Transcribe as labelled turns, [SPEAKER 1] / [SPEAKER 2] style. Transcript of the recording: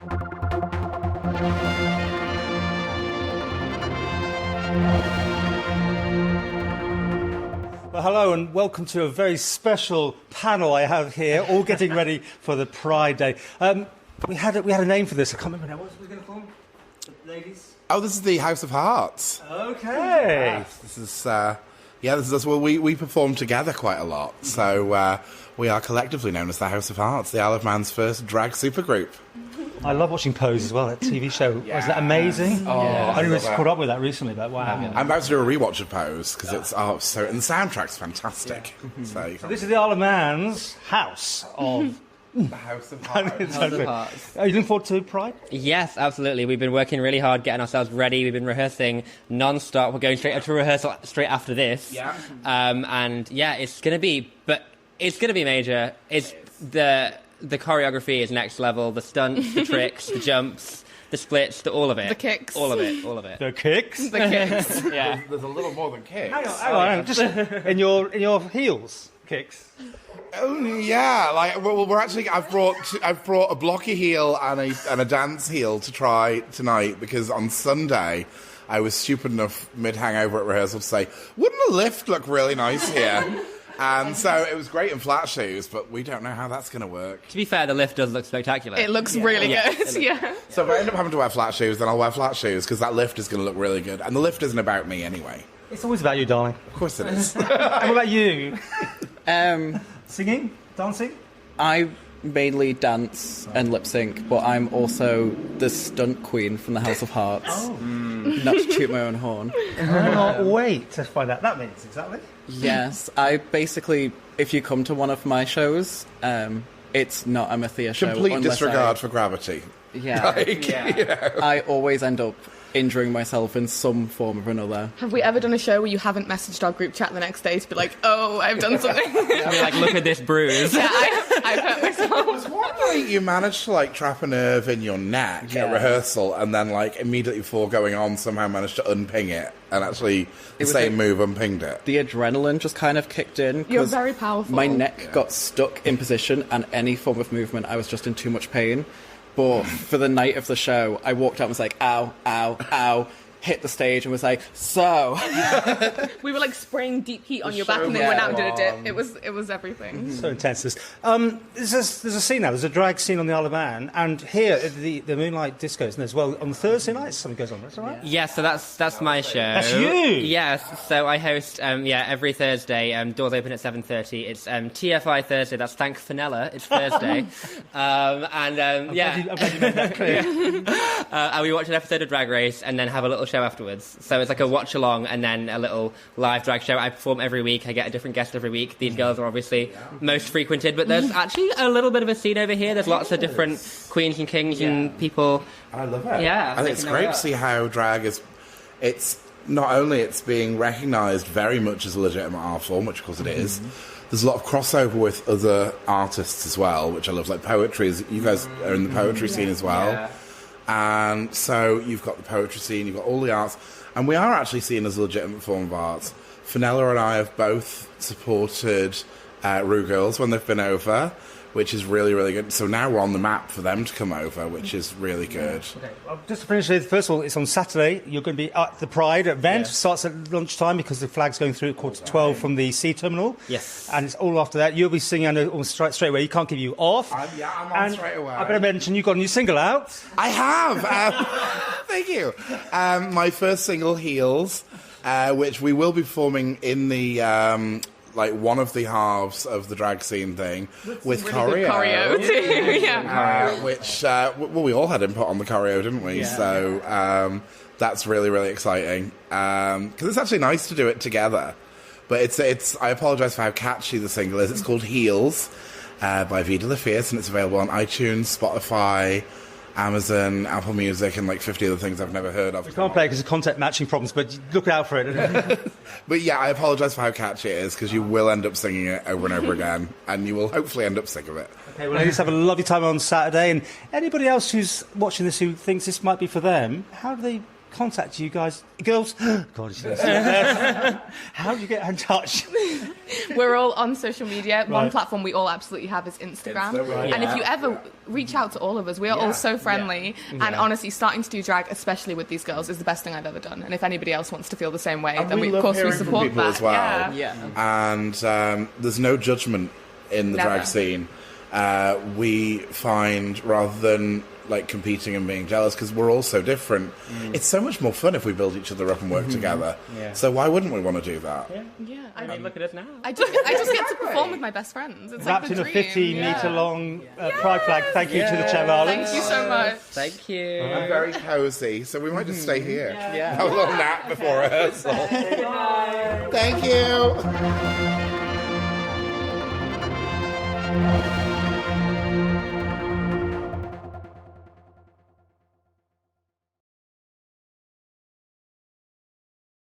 [SPEAKER 1] Well, hello and welcome to a very special panel I have here, all getting ready for the Pride Day. We had a name for this. I can't remember now. What was we going to call them? The ladies?
[SPEAKER 2] Oh, this is the House of Hearts.
[SPEAKER 1] Okay.
[SPEAKER 2] Yes, this is us. Well, we perform together quite a lot, so we are collectively known as the House of Hearts, the Isle of Man's first drag supergroup.
[SPEAKER 1] I love watching Pose as well, that TV show.
[SPEAKER 2] Yeah.
[SPEAKER 1] Was that amazing?
[SPEAKER 2] Oh,
[SPEAKER 1] I only was caught up with that recently, but wow.
[SPEAKER 2] I'm about to do a rewatch of Pose, because and the soundtrack's fantastic.
[SPEAKER 1] Yeah.
[SPEAKER 2] So
[SPEAKER 1] this is the Isle of Man's House of...
[SPEAKER 2] the House of Hearts.
[SPEAKER 1] Are you looking forward to Pride?
[SPEAKER 3] Yes, absolutely. We've been working really hard, getting ourselves ready. We've been rehearsing non-stop. We're going straight up to rehearsal straight after this.
[SPEAKER 2] Yeah.
[SPEAKER 3] It's going to be major. It's the choreography is next level. The stunts, the tricks, the jumps, the splits, all of it.
[SPEAKER 4] The kicks.
[SPEAKER 3] All of it.
[SPEAKER 1] The kicks?
[SPEAKER 4] The kicks.
[SPEAKER 3] Yeah.
[SPEAKER 2] There's a little more than kicks.
[SPEAKER 1] Hang on. Just in your heels, kicks.
[SPEAKER 2] Oh yeah, we're actually. I've brought a blocky heel and a dance heel to try tonight because on Sunday I was stupid enough mid hangover at rehearsal to say, "Wouldn't a lift look really nice here?" And so it was great in flat shoes, but we don't know how that's going to work.
[SPEAKER 3] To be fair, the lift does look spectacular.
[SPEAKER 4] It looks really good. Yeah.
[SPEAKER 2] So if I end up having to wear flat shoes, then I'll wear flat shoes because that lift is going to look really good, and the lift isn't about me anyway.
[SPEAKER 1] It's always about you, darling.
[SPEAKER 2] Of course it is.
[SPEAKER 1] And what about you? Singing? Dancing?
[SPEAKER 5] I mainly dance and lip sync, but I'm also the stunt queen from the House of Hearts.
[SPEAKER 1] Oh.
[SPEAKER 5] Not to toot my own horn.
[SPEAKER 1] I cannot wait to find out. That means exactly.
[SPEAKER 5] Yes, I basically, if you come to one of my shows, it's not a Mathea show.
[SPEAKER 2] Complete disregard for gravity.
[SPEAKER 5] Yeah.
[SPEAKER 2] You know.
[SPEAKER 5] I always end up injuring myself in some form or another.
[SPEAKER 4] Have we ever done a show where you haven't messaged our group chat the next day to be like, oh, I've done something?
[SPEAKER 3] I mean, like, look at this bruise.
[SPEAKER 4] Yeah, I've hurt myself.
[SPEAKER 2] One night you managed to trap a nerve in your neck at rehearsal, and then immediately before going on somehow managed to unping it, and actually the same move unpinged it.
[SPEAKER 5] The adrenaline just kind of kicked in.
[SPEAKER 4] You're very powerful.
[SPEAKER 5] My neck got stuck in position, and any form of movement, I was just in too much pain. But for the night of the show, I walked out and was like, ow, ow, ow, hit the stage and was like, so.
[SPEAKER 4] We were spraying deep heat on your back and then went out and did a dip. It was everything.
[SPEAKER 1] So intense. There's a scene now. There's a drag scene on the Isle of Man, and here at the Moonlight Discotheque as well. On Thursday nights, something goes on. That's all right.
[SPEAKER 3] Yeah, so that's my show.
[SPEAKER 1] That's you.
[SPEAKER 3] Yes. So I host every Thursday. Doors open at 7:30. It's TFI Thursday. That's Thank Fenella. It's Thursday.
[SPEAKER 1] I'm glad you made that clear.
[SPEAKER 3] And we watch an episode of Drag Race and then have a little show afterwards. So it's like a watch along and then a little live drag show. I perform every week. I get a different guest every week. These girls are obviously most frequented, but there's actually a little bit of a scene over here. There's lots of different queens and kings and people.
[SPEAKER 2] I love it.
[SPEAKER 3] Yeah,
[SPEAKER 2] I think it's great to see how drag is. It's not only it's being recognised very much as a legitimate art form, which of course it is. There's a lot of crossover with other artists as well, which I love, like poetry. You guys are in the poetry scene as well.
[SPEAKER 3] Yeah.
[SPEAKER 2] And so you've got the poetry scene, you've got all the arts, and we are actually seen as a legitimate form of art. Fenella and I have both supported Rue Girls when they've been over, which is really, really good. So now we're on the map for them to come over, which is really good.
[SPEAKER 1] Okay. Just to finish with, first of all, it's on Saturday. You're going to be at the Pride event. Yeah. Starts at lunchtime because the flag's going through at 11:45 from the sea terminal.
[SPEAKER 3] Yes.
[SPEAKER 1] And it's all after that. You'll be singing almost straight away. You can't give you off.
[SPEAKER 2] I'm on straight away.
[SPEAKER 1] I better mention you've got a new single out.
[SPEAKER 2] I have. Thank you. My first single, Heels, which we will be performing in the... one of the halves of the drag scene thing with
[SPEAKER 4] really
[SPEAKER 2] choreo.
[SPEAKER 4] Which
[SPEAKER 2] we all had input on the choreo, didn't we?
[SPEAKER 1] Yeah.
[SPEAKER 2] So that's really, really exciting because it's actually nice to do it together. But it's. I apologise for how catchy the single is. It's called Heels by Vida LaFierce, and it's available on iTunes, Spotify, Amazon, Apple Music, and 50 other things I've never heard of.
[SPEAKER 1] We can't play it because of content matching problems, but look out for it.
[SPEAKER 2] But yeah, I apologise for how catchy it is, because you will end up singing it over and over again, and you will hopefully end up sick of it.
[SPEAKER 1] Okay, well, ladies, have a lovely time on Saturday, and anybody else who's watching this who thinks this might be for them, how do they contact you guys, girls? God, how do you get in touch?
[SPEAKER 4] We're all on social media. One platform we all absolutely have is Instagram. And if you ever reach out to all of us, we are all so friendly. And honestly, starting to do drag, especially with these girls, is the best thing I've ever done. And if anybody else wants to feel the same way, then we, of course, we support
[SPEAKER 2] people
[SPEAKER 4] that.
[SPEAKER 2] as well. And there's no judgment in the drag scene. We find, rather than like competing and being jealous, because we're all so different, it's so much more fun if we build each other up and work together. So why wouldn't we want to do that?
[SPEAKER 3] I mean, look at us now.
[SPEAKER 4] I just get to perform with my best friends. It's
[SPEAKER 1] Wrapped
[SPEAKER 4] like the
[SPEAKER 1] in a
[SPEAKER 4] dream.
[SPEAKER 1] 15-metre long pride flag. Thank you to the Chevalins.
[SPEAKER 4] Thank you so much.
[SPEAKER 3] Thank you.
[SPEAKER 2] I'm very cosy, so we might just stay here. Have a little nap before rehearsal. Thank you.